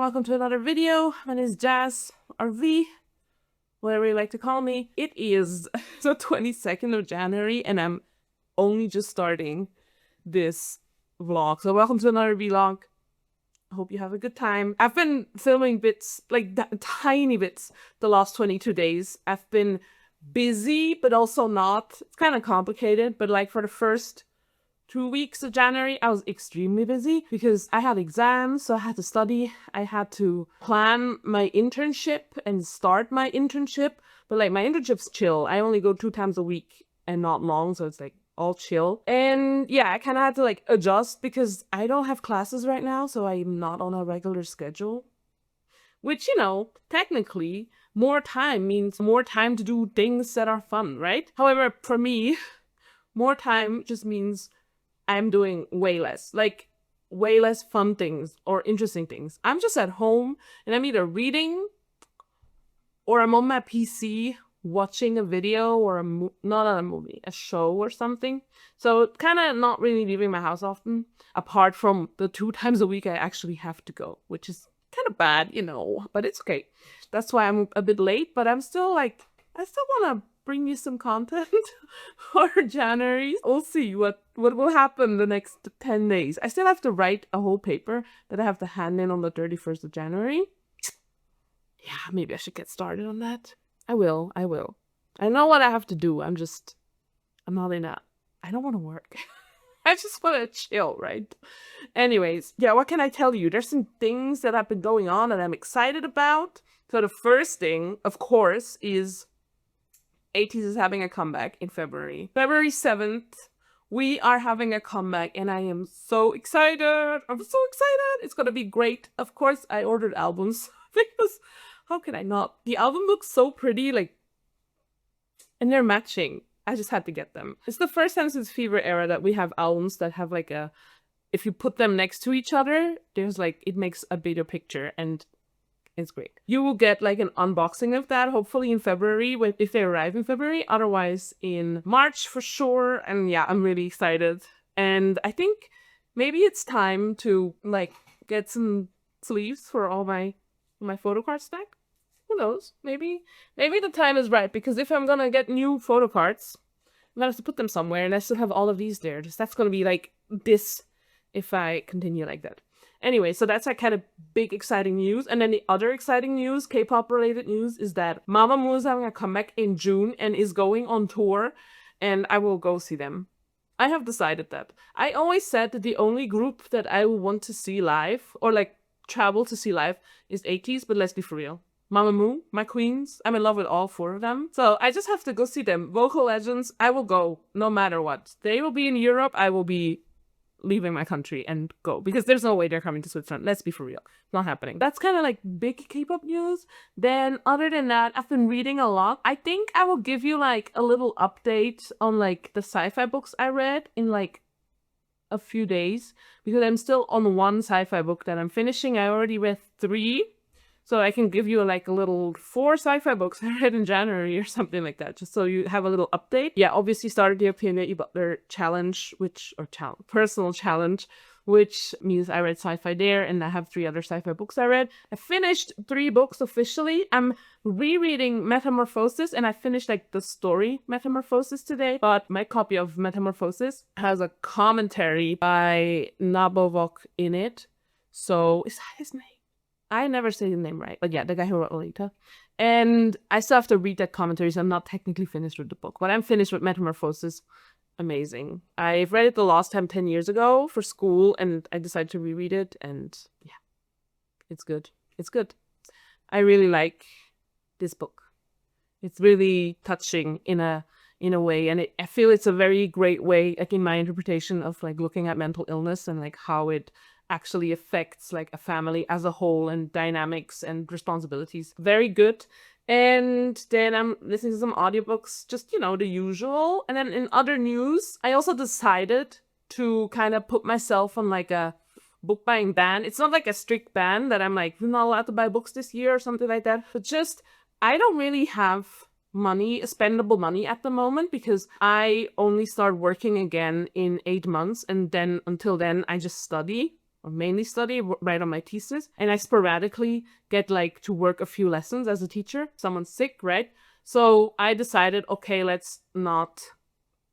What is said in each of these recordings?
welcome to another video. My name is Jazz, or V, whatever you like to call me. It is the 22nd of January and I'm only just starting this vlog. So welcome to another vlog. I hope you have a good time. I've been filming bits, like tiny bits, the last 22 days. I've been busy, but also not. It's kind of complicated, but like for the first 2 weeks of January, I was extremely busy because I had exams, so I had to study. I had to plan my internship and start my internship. But like my internship's chill. I only go 2 times a week and not long, so it's like all chill. And yeah, I kind of had to like adjust because I don't have classes right now, so I'm not on a regular schedule. Which, you know, technically, more time means more time to do things that are fun, right? However, for me, more time just means I'm doing way less fun things or interesting things. I'm just at home and I'm either reading or I'm on my PC watching a video or a show or something. So kind of not really leaving my house often, apart from the 2 times a week I actually have to go, which is kind of bad, you know, but it's okay. That's why I'm a bit late, but I'm still like, I still want to bring you some content for January. We'll see what will happen the next 10 days. I still have to write a whole paper that I have to hand in on the 31st of January. Yeah, maybe I should get started on that. I will. I know what I have to do. I don't want to work. I just want to chill, right? Anyways, yeah, what can I tell you? There's some things that have been going on that I'm excited about. So the first thing, of course, is ATEEZ is having a comeback in February. February 7th, we are having a comeback and I am so excited. I'm so excited. It's gonna be great. Of course, I ordered albums because how can I not? The album looks so pretty, like, and they're matching. I just had to get them. It's the first time since Fever era that we have albums that have like a, if you put them next to each other, there's like, it makes a bigger picture and it's great. You will get like an unboxing of that hopefully in February if they arrive in February, otherwise in March for sure. And yeah, I'm really excited. And I think maybe it's time to like get some sleeves for all my photo card stack. Who knows? Maybe the time is right, because if I'm gonna get new photo cards, I'm gonna have to put them somewhere, and I still have all of these there. That's gonna be like this if I continue like that. Anyway, so that's like kind of big exciting news. And then the other exciting news, K-pop related news, is that Mamamoo is having a comeback in June and is going on tour, and I will go see them. I have decided that. I always said that the only group that I will want to see live, or like travel to see live, is ATEEZ, but let's be for real. Mamamoo, my queens, I'm in love with all 4 of them. So I just have to go see them. Vocal legends, I will go no matter what. They will be in Europe, I will be leaving my country and go, because there's no way they're coming to Switzerland. Let's be for real. It's not happening. That's kind of like big K-pop news. Then other than that, I've been reading a lot. I think I will give you like a little update on like the sci-fi books I read in like a few days, because I'm still on 1 sci-fi book that I'm finishing. I already read 3. So I can give you like a little 4 sci-fi books I read in January or something like that, just so you have a little update. Yeah, obviously started the Ophelia Butler challenge, personal challenge, which means I read sci-fi there, and I have 3 other sci-fi books I read. I finished 3 books officially. I'm rereading Metamorphosis, and I finished like the story Metamorphosis today, but my copy of Metamorphosis has a commentary by Nabokov in it. So, is that his name? I never say the name right, but yeah, the guy who wrote Lolita. And I still have to read that commentary, so I'm not technically finished with the book. But I'm finished with Metamorphosis. Amazing. I've read it the last time 10 years ago for school, and I decided to reread it, and yeah, it's good. It's good. I really like this book. It's really touching in a way, and I feel it's a very great way, like in my interpretation of like looking at mental illness and like how it actually affects like a family as a whole and dynamics and responsibilities. Very good. And then I'm listening to some audiobooks, just, you know, the usual. And then in other news, I also decided to kind of put myself on like a book buying ban. It's not like a strict ban that I'm like, you're not allowed to buy books this year or something like that, but just, I don't really have spendable money at the moment, because I only start working again in 8 months, and then until then I just study. or mainly study, write on my thesis, and I sporadically get like to work a few lessons as a teacher. Someone's sick, right? So I decided, okay, let's not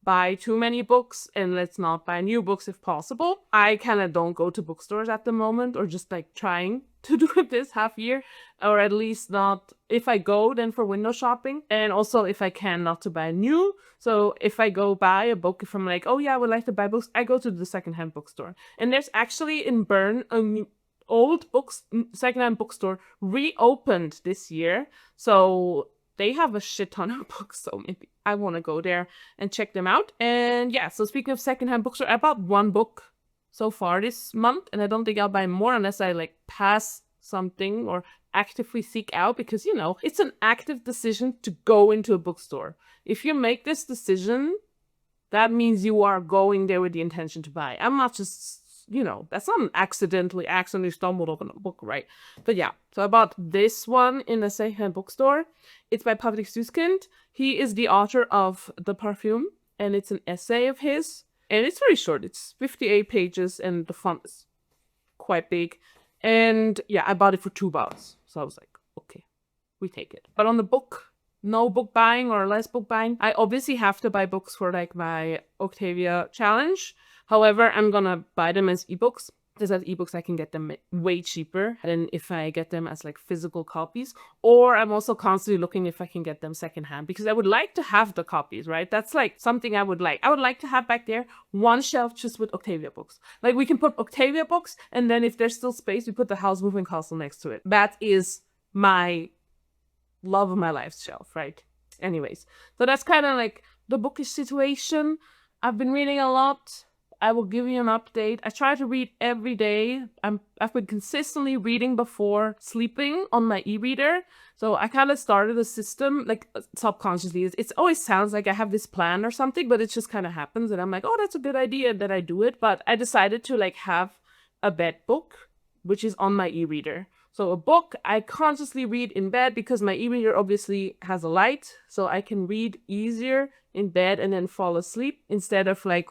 buy too many books and let's not buy new books if possible. I kind of don't go to bookstores at the moment, or just like trying to do it this half year, or at least not. If I go, then for window shopping, and also if I can, not to buy new. So if I go buy a book, if I'm like, oh yeah, I would like to buy books, I go to the secondhand bookstore. And there's actually in Bern old books secondhand bookstore reopened this year, so they have a shit ton of books, so maybe I want to go there and check them out. And yeah, so speaking of secondhand bookstore, I bought one book so far this month, and I don't think I'll buy more unless I like pass something or actively seek out, because you know, it's an active decision to go into a bookstore. If you make this decision, that means you are going there with the intention to buy. I'm not just, you know, that's not an accidentally stumbled upon a book, right? But yeah, so I bought this one in a secondhand bookstore. It's by Patrick Suskind. He is the author of The Perfume, and it's an essay of his. And it's very short. It's 58 pages, and the font is quite big. And yeah, I bought it for $2. So I was like, okay, we take it. But on the book, no book buying or less book buying. I obviously have to buy books for like my Octavia challenge. However, I'm gonna buy them as ebooks, because as ebooks I can get them way cheaper than if I get them as like physical copies. Or I'm also constantly looking if I can get them secondhand, because I would like to have the copies, right? That's like something I would like. I would like to have back there one shelf just with Octavia books. Like we can put Octavia books, and then if there's still space, we put the House Moving Castle next to it. That is my love of my life shelf, right? Anyways, so that's kind of like the bookish situation. I've been reading a lot. I will give you an update. I try to read every day. I've been consistently reading before sleeping on my e-reader. So I kind of started a system, like subconsciously. It always sounds like I have this plan or something, but it just kind of happens. And I'm like, oh, that's a good idea that I do it. But I decided to like have a bed book, which is on my e-reader. So a book I consciously read in bed, because my e-reader obviously has a light. So I can read easier in bed and then fall asleep, instead of like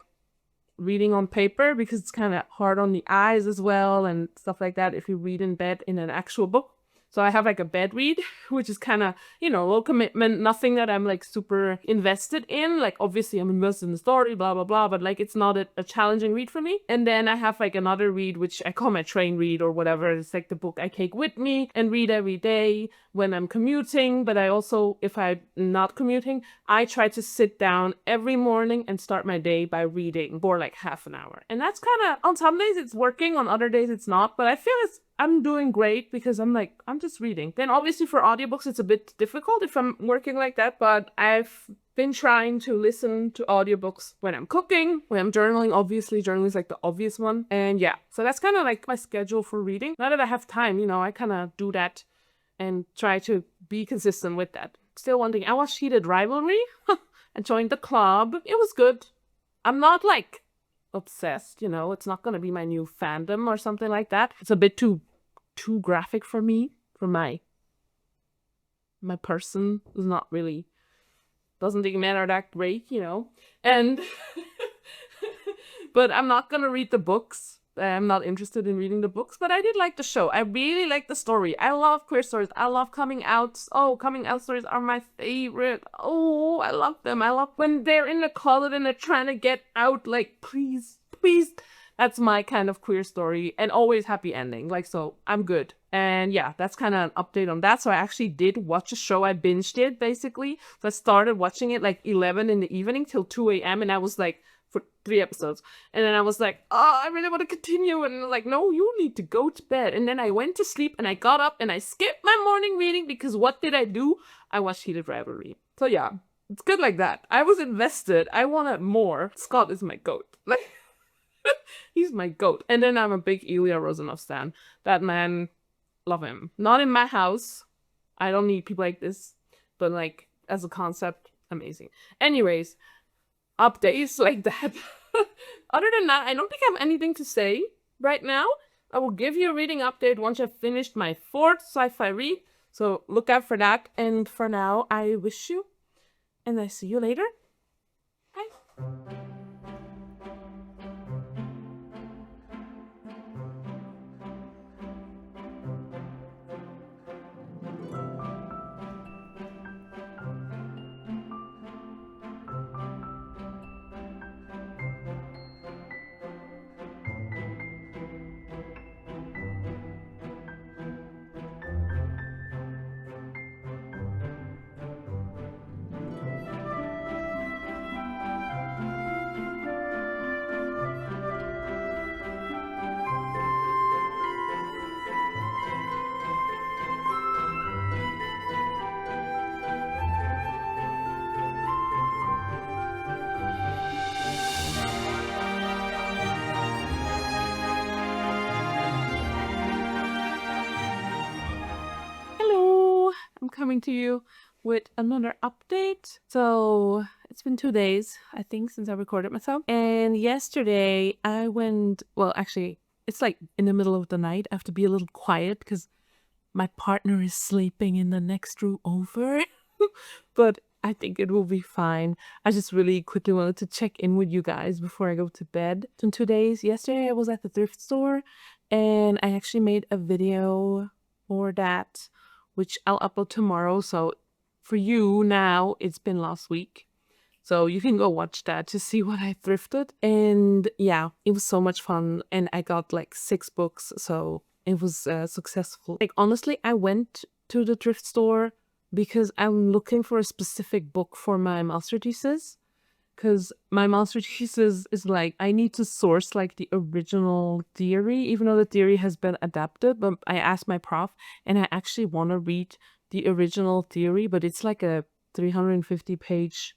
reading on paper, because it's kind of hard on the eyes as well and stuff like that if you read in bed in an actual book. So I have like a bed read, which is kind of, you know, low commitment, nothing that I'm like super invested in. Like obviously I'm invested in the story, blah, blah, blah, but like it's not a challenging read for me. And then I have like another read, which I call my train read or whatever. It's like the book I take with me and read every day when I'm commuting. But I also, if I'm not commuting, I try to sit down every morning and start my day by reading for like half an hour. And that's kind of, on some days it's working, on other days it's not, but I feel I'm doing great, because I'm just reading. Then obviously for audiobooks, it's a bit difficult if I'm working like that, but I've been trying to listen to audiobooks when I'm cooking, when I'm journaling. Obviously, journaling is like the obvious one. And yeah, so that's kind of like my schedule for reading. Now that I have time, you know, I kind of do that and try to be consistent with that. Still one thing, I watched Heated Rivalry and joined the club. It was good. I'm not like obsessed, you know, it's not gonna be my new fandom or something like that. It's a bit too graphic for me, for my person who's not really, doesn't think men are that great, you know. And but I'm not gonna read the books. I'm not interested in reading the books, but I did like the show. I really like the story. I love queer stories. I love coming out. Oh, coming out stories are my favorite. Oh, I love them. I love when they're in the closet and they're trying to get out. Like, please, please. That's my kind of queer story, and always happy ending. Like, so I'm good. And yeah, that's kind of an update on that. So I actually did watch a show. I binged it basically. So I started watching it like 11 in the evening till 2 a.m. and I was like, for 3 episodes. And then I was like, oh, I really want to continue. And like, no, you need to go to bed. And then I went to sleep and I got up and I skipped my morning reading, because what did I do? I watched Heated Rivalry. So yeah, it's good like that. I was invested. I wanted more. Scott is my goat. Like, he's my goat. And then I'm a big Ilya Rozanov stan. That man, love him. Not in my house. I don't need people like this. But like, as a concept, amazing. Anyways, updates like that. Other than that, I don't think I have anything to say right now. I will give you a reading update once I've finished my 4th sci-fi read. So look out for that. And for now, I wish you, and I see you later. Bye. coming to you with another update. So it's been 2 days, I think, since I recorded myself. And yesterday I went, well, actually, it's like in the middle of the night. I have to be a little quiet because my partner is sleeping in the next room over. But I think it will be fine. I just really quickly wanted to check in with you guys before I go to bed. In 2 days, yesterday I was at the thrift store and I actually made a video for that, which I'll upload tomorrow. So for you now, it's been last week. So you can go watch that to see what I thrifted. And yeah, it was so much fun. And I got like 6 books. So it was successful. Like, honestly, I went to the thrift store because I'm looking for a specific book for my master thesis. Because my master thesis is like, I need to source like the original theory, even though the theory has been adapted. But I asked my prof and I actually want to read the original theory, but it's like a 350-page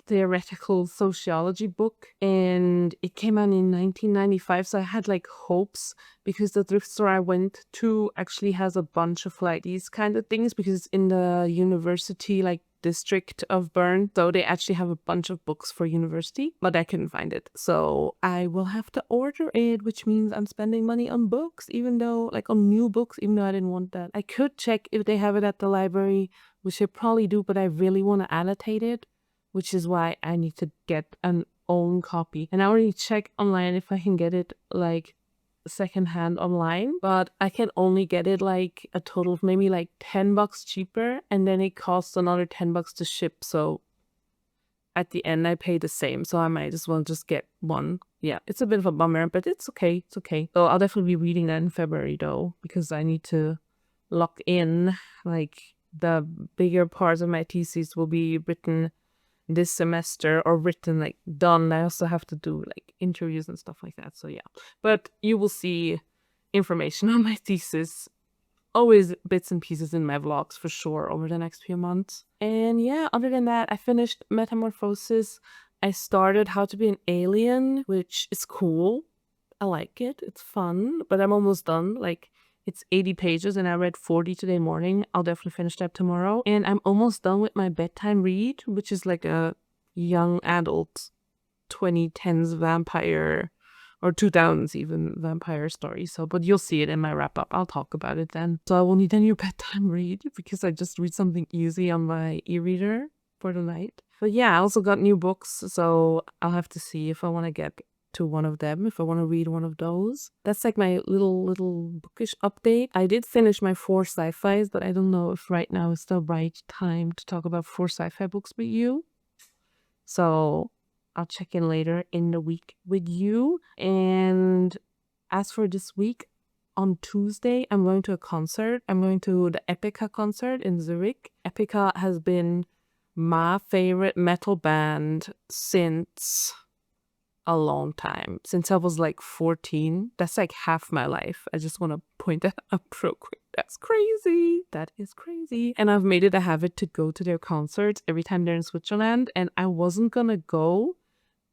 theoretical sociology book, and it came out in 1995. So I had like hopes because the thrift store I went to actually has a bunch of like these kind of things because it's in the university like district of Bern, so they actually have a bunch of books for university, but I couldn't find it, so I will have to order it, which means I'm spending money on books, even though like on new books, even though I didn't want that. I could check if they have it at the library, which they probably do, but I really want to annotate it, which is why I need to get an own copy. And I already checked online if I can get it like secondhand online, but I can only get it like a total of maybe like $10 cheaper, and then it costs another $10 to ship. So at the end I pay the same, so I might as well just get one. Yeah, it's a bit of a bummer, but it's okay. It's okay. So I'll definitely be reading that in February though, because I need to lock in like the bigger parts of my thesis will be written this semester, or written like done. I also have to do like interviews and stuff like that, so yeah. But you will see information on my thesis, always bits and pieces in my vlogs for sure over the next few months. And yeah, other than that, I finished Metamorphosis. I started How to Be an Alien, which is cool. I like it, it's fun, but I'm almost done. Like, it's 80 pages and I read 40 today morning. I'll definitely finish that tomorrow. And I'm almost done with my bedtime read, which is like a young adult 2010s vampire, or 2000s even, vampire story. So, but you'll see it in my wrap up. I'll talk about it then. So I will need a new bedtime read because I just read something easy on my e-reader for the night. But yeah, I also got new books, so I'll have to see if I want to get to one of them, if I want to read one of those. That's like my little bookish update. I did finish my 4 sci-fis, but I don't know if right now is the right time to talk about 4 sci-fi books with you. So I'll check in later in the week with you. And as for this week, on Tuesday, I'm going to a concert. I'm going to the Epica concert in Zurich. Epica has been my favorite metal band since a long time, since I was like 14. That's like half my life. I just want to point that out real quick. That's crazy. That is crazy. And I've made it a habit to go to their concerts every time they're in Switzerland. And I wasn't gonna go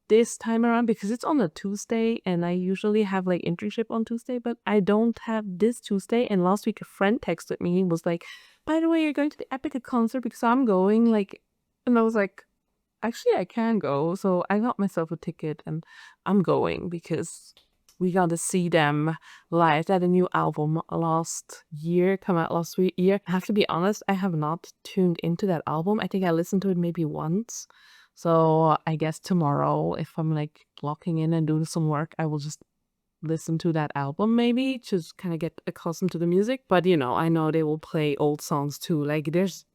this time around because it's on a Tuesday and I usually have like internship on Tuesday, but I don't have this Tuesday. And last week a friend texted me and was like, by the way, you're going to the Epica concert because I'm going, like, and I was like, actually, I can go. So I got myself a ticket and I'm going because we got to see them live. They had a new album last year, come out last year. I have to be honest, I have not tuned into that album. I think I listened to it maybe once. So I guess tomorrow, if I'm like locking in and doing some work, I will just listen to that album maybe, just kind of get accustomed to the music. But you know, I know they will play old songs too. Like there's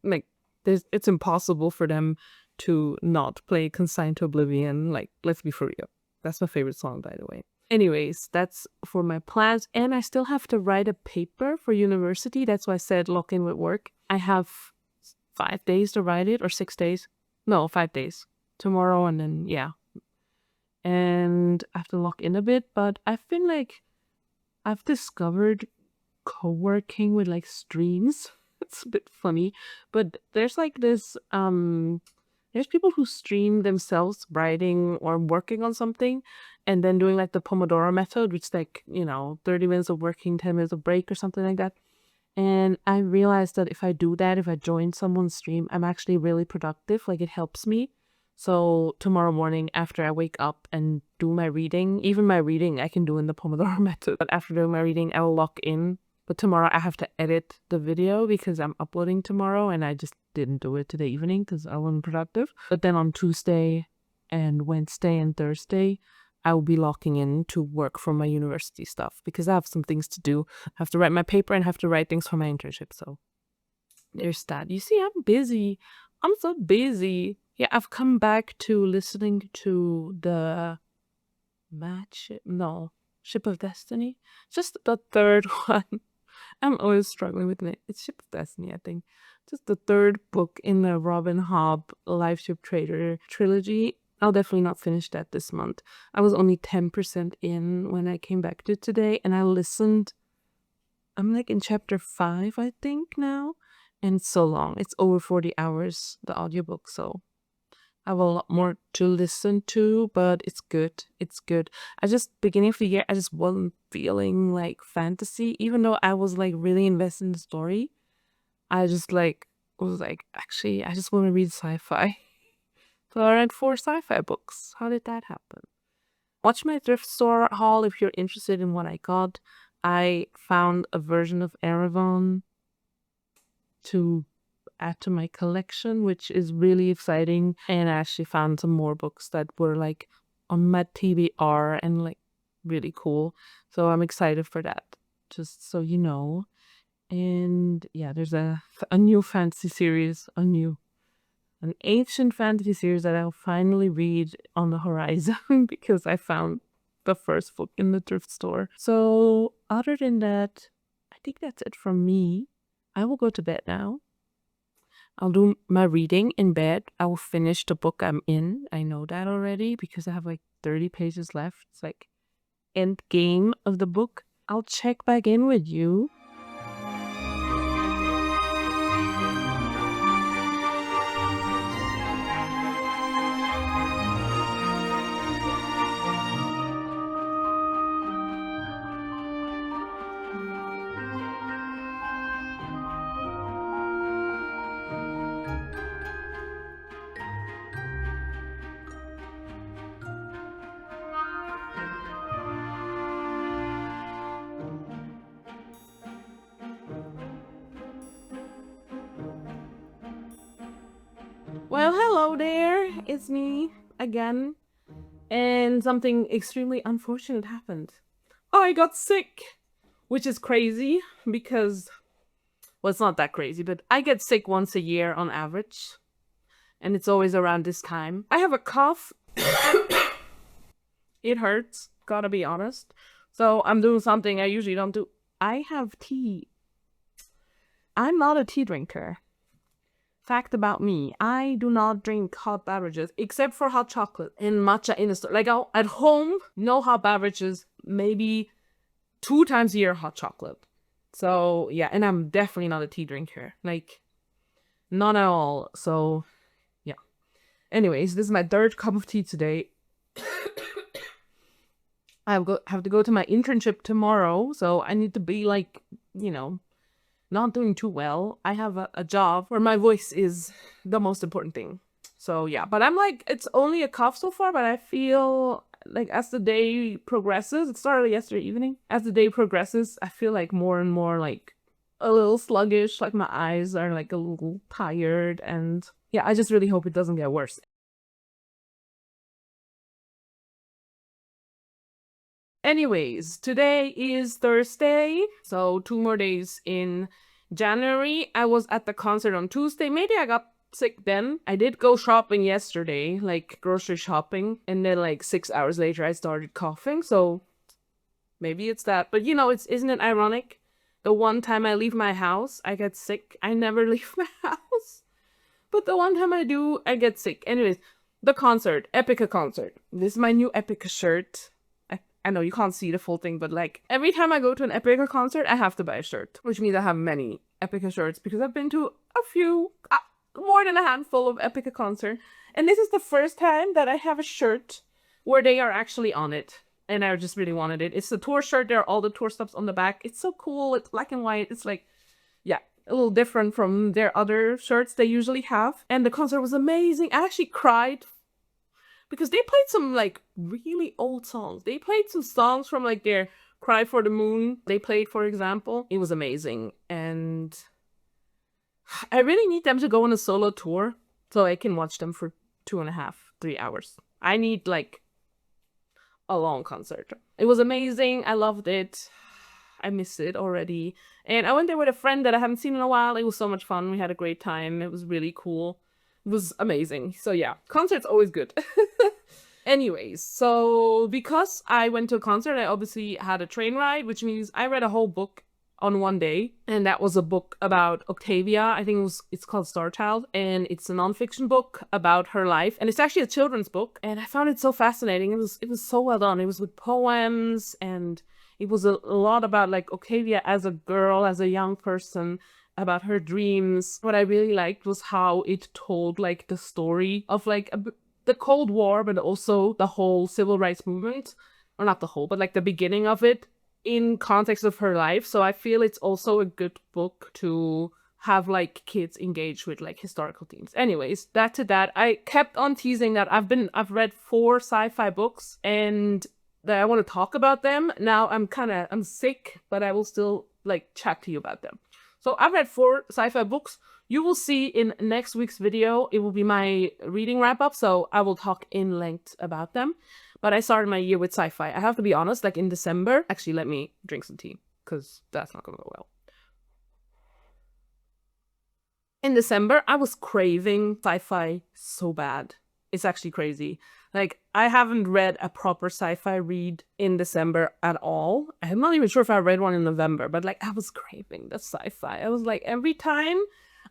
it's impossible for them to not play Consigned to Oblivion. Like, let's be for real. That's my favorite song, by the way. Anyways, that's for my plans. And I still have to write a paper for university. That's why I said lock in with work. I have 5 days to write it, or 6 days. No, 5 days. Tomorrow and then, yeah. And I have to lock in a bit. But I've been like, I've discovered co-working with like streams. It's a bit funny. But there's like this, there's people who stream themselves writing or working on something and then doing like the Pomodoro method, which is like, 30 minutes of working, 10 minutes of break or something like that. And I realized that if I do that, if I join someone's stream, I'm actually really productive. Like, it helps me. So tomorrow morning after I wake up and do my reading, even my reading I can do in the Pomodoro method. But after doing my reading, I will lock in. But tomorrow I have to edit the video because I'm uploading tomorrow and I just didn't do it today evening because I wasn't productive. But then on Tuesday and Wednesday and Thursday, I will be locking in to work for my university stuff because I have some things to do. I have to write my paper and have to write things for my internship. So there's that. You see, I'm busy. I'm so busy. Yeah, I've come back to listening to the Ship of Destiny. Just the third one. I'm always struggling with it. It's Ship of Destiny, I think. Just the third book in the Robin Hobb Life Ship Trader trilogy. I'll definitely not finish that this month. I was only 10% in when I came back to today, and I listened. I'm like in chapter 5, I think, now. And it's so long. It's over 40 hours, the audiobook, so I have a lot more to listen to, but it's good. It's good. Beginning of the year, I just wasn't feeling like fantasy, even though I was like really invested in the story. I just like was like, actually, I just want to read sci-fi. So I read 4 sci-fi books. How did that happen? Watch my thrift store haul if you're interested in what I got. I found a version of Erevan to add to my collection, which is really exciting. And I actually found some more books that were like on my TBR and like really cool. So I'm excited for that, just so you know. And yeah, there's a new fantasy series, an ancient fantasy series that I'll finally read on the horizon because I found the first book in the thrift store. So other than that, I think that's it from me. I will go to bed now. I'll do my reading in bed. I will finish the book I'm in. I know that already because I have like 30 pages left. It's like end game of the book. I'll check back in with you. Well, hello there. It's me again. And something extremely unfortunate happened. I got sick, which is crazy because, well, it's not that crazy, but I get sick once a year on average. And it's always around this time. I have a cough. It hurts, gotta be honest. So I'm doing something I usually don't do. I have tea. I'm not a tea drinker. Fact about me, I do not drink hot beverages except for hot chocolate and matcha in the store. Like at home, no hot beverages, maybe 2 times a year hot chocolate. So yeah, and I'm definitely not a tea drinker. Like, not at all. So yeah. Anyways, this is my 3rd cup of tea today. I have to go to my internship tomorrow, so I need to be like, not doing too well. I have a job where my voice is the most important thing. So yeah, but I'm like, it's only a cough so far, but I feel like as the day progresses, it started yesterday evening. As the day progresses, I feel like more and more like a little sluggish, like my eyes are like a little tired, and yeah, I just really hope it doesn't get worse. Anyways, today is Thursday, so 2 more days in January. I was at the concert on Tuesday. Maybe I got sick then. I did go shopping yesterday, like grocery shopping, and then like 6 hours later I started coughing, so maybe it's that. But isn't it ironic? The one time I leave my house, I get sick. I never leave my house. But the one time I do, I get sick. Anyways, the concert, Epica concert. This is my new Epica shirt. I know you can't see the full thing, but like every time I go to an Epica concert, I have to buy a shirt, which means I have many Epica shirts because I've been to a few, more than a handful of Epica concerts. And this is the first time that I have a shirt where they are actually on it. And I just really wanted it. It's the tour shirt. There are all the tour stops on the back. It's so cool. It's black and white. It's like a little different from their other shirts they usually have. And the concert was amazing. I actually cried because they played some like really old songs. They played some songs from like their Cry for the Moon. They played, for example. It was amazing. And I really need them to go on a solo tour so I can watch them for 2.5, 3 hours. I need like a long concert. It was amazing. I loved it. I miss it already. And I went there with a friend that I haven't seen in a while. It was so much fun. We had a great time. It was really cool. It was amazing. So yeah, concert's always good. Anyways, so because I went to a concert, I obviously had a train ride, which means I read a whole book on one day. And that was a book about Octavia. I think it's called Star Child. And it's a nonfiction book about her life. And it's actually a children's book. And I found it so fascinating. It was so well done. It was with poems, and it was a lot about like Octavia as a girl, as a young person, about her dreams. What I really liked was how it told like the story of like the Cold War, but also the whole civil rights movement, or not the whole, but like the beginning of it in context of her life. So I feel it's also a good book to have like kids engage with like historical themes. Anyways, that to that, I kept on teasing that I've read 4 sci-fi books and that I want to talk about them. Now I'm sick, but I will still like chat to you about them. So I've read 4 sci-fi books. You will see in next week's video, it will be my reading wrap up. So I will talk in length about them. But I started my year with sci-fi. I have to be honest, like in December, actually let me drink some tea because that's not gonna go well. In December, I was craving sci-fi so bad. It's actually crazy. Like, I haven't read a proper sci-fi read in December at all. I'm not even sure if I read one in November, but like, I was craving the sci-fi. I was like, every time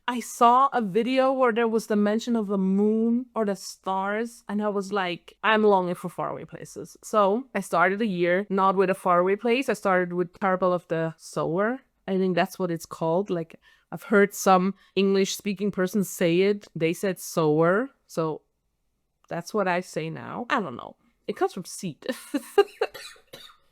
I saw a video where there was the mention of the moon or the stars, and I was like, I'm longing for faraway places. So I started the year not with a faraway place. I started with Parable of the Sower. I think that's what it's called. Like, I've heard some English-speaking person say it. They said sower, so that's what I say now. I don't know. It comes from seed.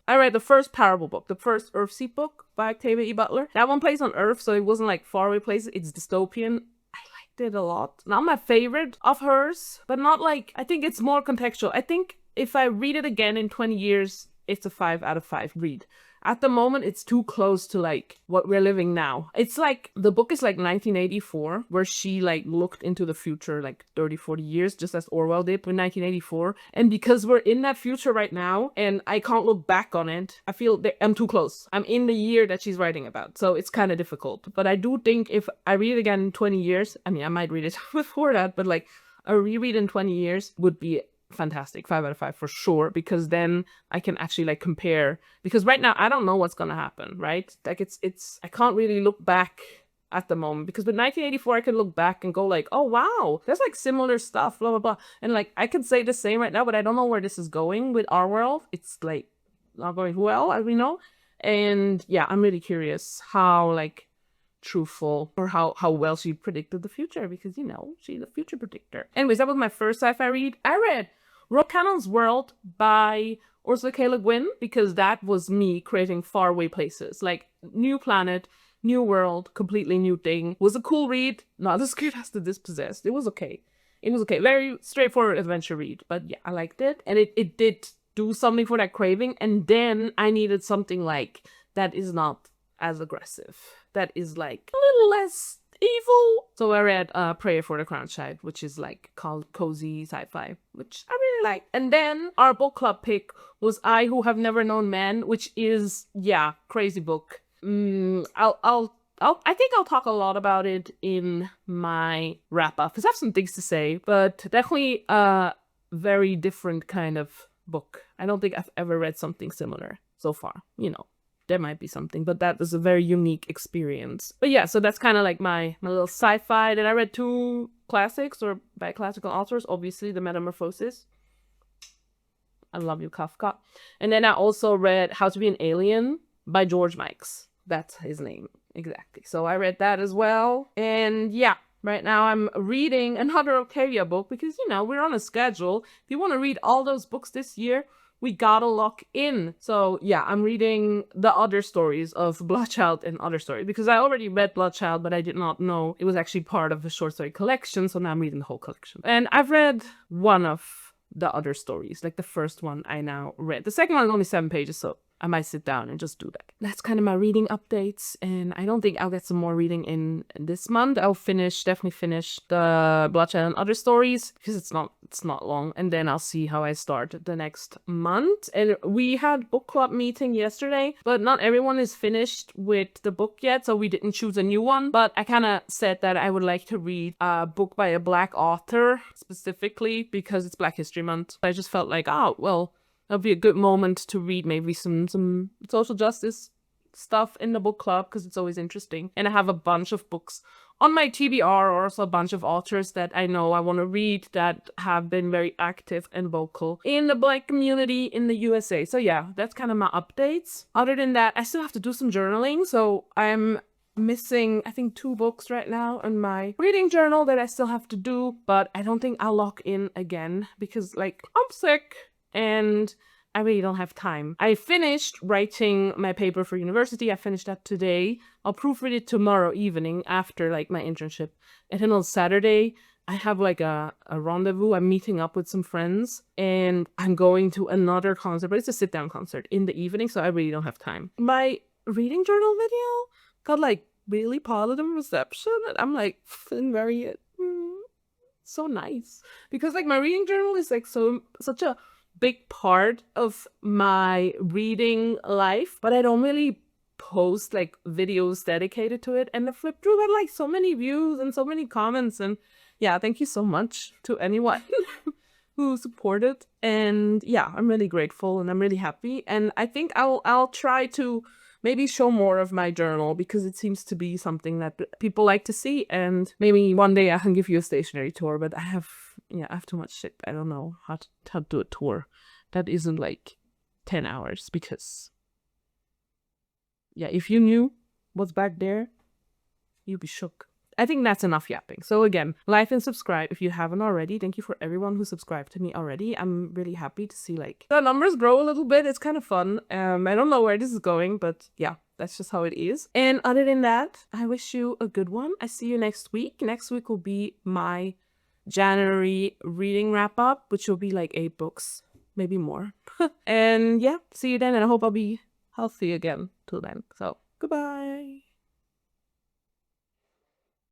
I read the first Parable book, the first Earthseed book by Octavia E. Butler. That one plays on Earth, so it wasn't like faraway places. It's dystopian. I liked it a lot. Not my favorite of hers, but not like, I think it's more contextual. I think if I read it again in 20 years, it's a 5 out of 5 read. At the moment, it's too close to like what we're living now. It's like, the book is like 1984, where she like looked into the future like 30, 40 years, just as Orwell did with 1984. And because we're in that future right now, and I can't look back on it, I feel that I'm too close. I'm in the year that she's writing about, so it's kind of difficult. But I do think if I read it again in 20 years, I mean, I might read it before that, but like a reread in 20 years would be fantastic. 5 out of 5 for sure, because then I can actually like compare, because right now I don't know what's gonna happen, right? Like it's I can't really look back at the moment, because with 1984 I can look back and go like, oh wow, there's like similar stuff, blah blah blah, and like I can say the same right now, but I don't know where this is going with our world. It's like not going well, as we know. And yeah, I'm really curious how like truthful, or how well she predicted the future, because you know, she's a future predictor. Anyways, that was my first sci-fi read. I read Roald Cannon's World by Ursula K. Le Guin, because that was me creating faraway places, like new planet, new world, completely new thing. It was a cool read, not as good as The Dispossessed. It was okay. It was okay. Very straightforward adventure read, but yeah, I liked it, and it did do something for that craving. And then I needed something like that is not as aggressive, that is like a little less evil. So I read Prayer for the Crown Child, which is like called cozy sci-fi, which I really like. And then our book club pick was I Who Have Never Known Man, which is, yeah, crazy book. I think I'll talk a lot about it in my wrap up, because I have some things to say, but definitely a very different kind of book. I don't think I've ever read something similar so far, you know. There might be something, but that was a very unique experience. But yeah, so that's kind of like my little sci-fi. Then I read 2 classics, or by classical authors, obviously, The Metamorphosis. I love you, Kafka. And then I also read How to Be an Alien by George Mikes. That's his name, exactly. So I read that as well. And yeah, right now I'm reading another Octavia book, because, you know, we're on a schedule. If you want to read all those books this year, we gotta lock in. So yeah, I'm reading the other stories of Bloodchild and other stories because I already read Bloodchild, but I did not know it was actually part of a short story collection. So now I'm reading the whole collection. And I've read one of the other stories, like the first one I now read. The second one is only 7 pages, so I might sit down and just do that. That's kind of my reading updates, and I don't think I'll get some more reading in this month. I'll definitely finish the Bloodshed and other stories because it's not long, and then I'll see how I start the next month. And we had book club meeting yesterday, but not everyone is finished with the book yet, so we didn't choose a new one. But I kind of said that I would like to read a book by a Black author specifically because it's Black History Month. I just felt like, oh well, that'll be a good moment to read maybe some social justice stuff in the book club because it's always interesting. And I have a bunch of books on my TBR, or also a bunch of authors that I know I want to read that have been very active and vocal in the Black community in the USA. So yeah, that's kind of my updates. Other than that, I still have to do some journaling. So I'm missing, I think, 2 books right now on my reading journal that I still have to do, but I don't think I'll lock in again because, like, I'm sick and I really don't have time. I finished writing my paper for university. I finished that today. I'll proofread it tomorrow evening after like my internship. And then on Saturday, I have like a rendezvous. I'm meeting up with some friends and I'm going to another concert, but it's a sit-down concert in the evening, so I really don't have time. My reading journal video got like really positive reception, and I'm like feeling very so nice because like my reading journal is like such a big part of my reading life, but I don't really post like videos dedicated to it. And the flip through had like so many views and so many comments, and yeah, thank you so much to anyone who supported. And yeah, I'm really grateful and I'm really happy, and I think I'll try to maybe show more of my journal because it seems to be something that people like to see, and maybe one day I can give you a stationary tour, but I have too much shit. I don't know how to do a tour that isn't like 10 hours because yeah, if you knew what's back there, you'd be shook. I think that's enough yapping. So again, like and subscribe if you haven't already. Thank you for everyone who subscribed to me already. I'm really happy to see like the numbers grow a little bit. It's kind of fun. I don't know where this is going, but yeah, that's just how it is. And other than that, I wish you a good one. I see you next week. Next week will be my January reading wrap up, which will be like 8 books, maybe more. And yeah, see you then, and I hope I'll be healthy again till then. So goodbye.